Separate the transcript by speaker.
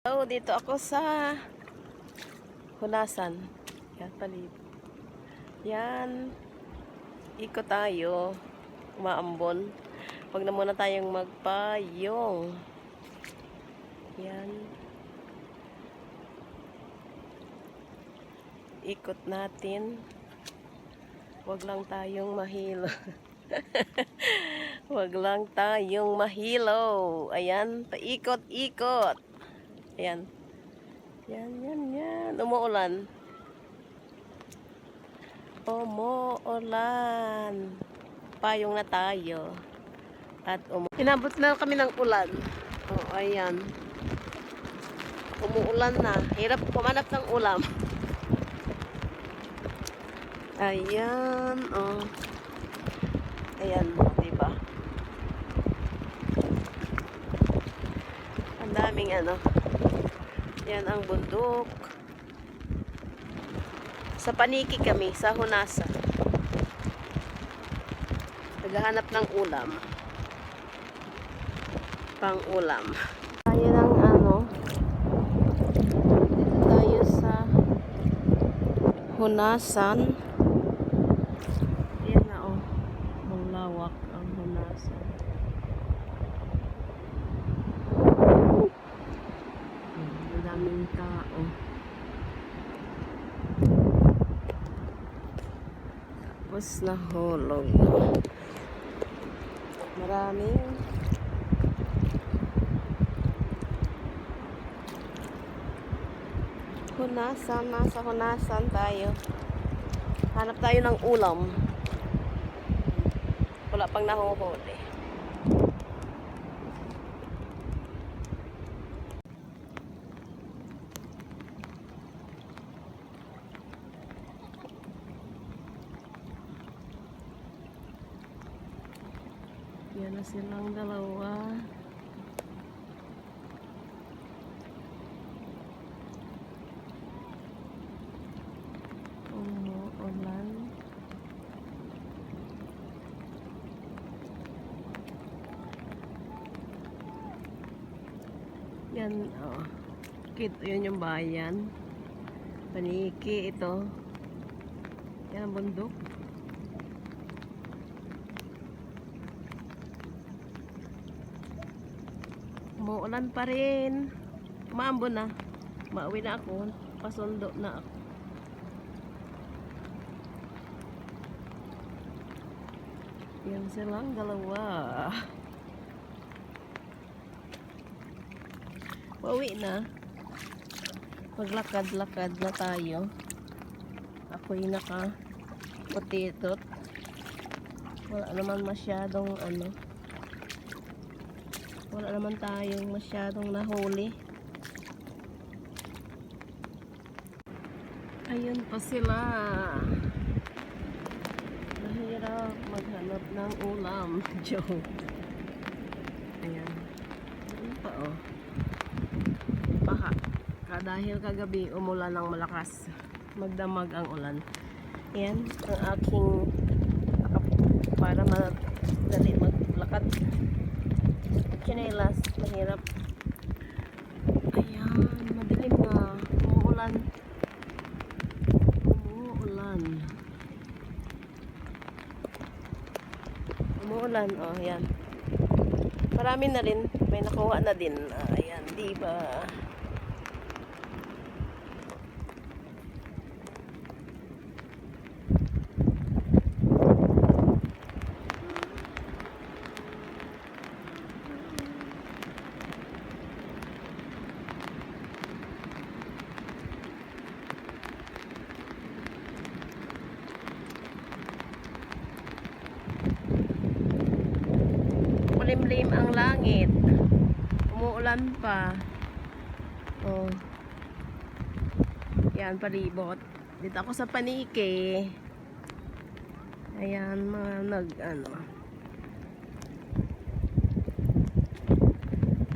Speaker 1: Oh, dito ako sa Hunasan. Yan, palib. Yan. Ikot tayo. Umaambon. Huwag na muna tayong magpayong. Yan. Ikot natin. Huwag lang tayong mahilo. Huwag lang tayong mahilo. Ayan, paikot-ikot. Ayan. Yan. Umuulan. Umuulan. Payong na tayo. At inabot na kami ng ulan. Oh, ayan. Umuulan na. Hirap pumanap ng ulam. Ayan, oh. Ayan, diba? Ang daming ano. Yan ang bundok. Sa Paniki kami, sa Hunasan. Naghahanap ng ulam. Pang ulam. Tayo ng ano. Dito tayo sa Hunasan. Yan na oh. Malawak ang Hunasan. Ang daming tao. Tapos nahulog. Maraming Hunasan. Nasa Hunasan tayo. Hanap tayo ng ulam. Wala pang nahuhuli. Yan na silang dalawa. Umuulan. Yan, oh. Yun yung bayan. Paniki, ito. Yan ang bundok. Umuulan pa rin. Umaambon na. Mauwi na ako. Pasundo na ako. Yan silang dalawa. Pauwi na. Maglakad-lakad na tayo. Ako'y naka-potitot. Wala naman masyadong ano. Wala naman tayong masyadong nahuli. Ayun pa sila. Mahirap maghanap ng ulam. Joke. Ayan. Ayun pa oh. Baha. Dahil kagabi umulan ng malakas. Magdamag ang ulan. Ayan. Ang aking para madali maglakad. Chinelas. Mahirap. Ayan. Madilim na. Umuulan. Umuulan, oh, yan. Marami na rin, may nakuha na din. Ayan, diba? Limlim ang langit. Umuulan pa. Oh. Yan, palibot. Dito ako sa Paniki. Ayan, mga ano.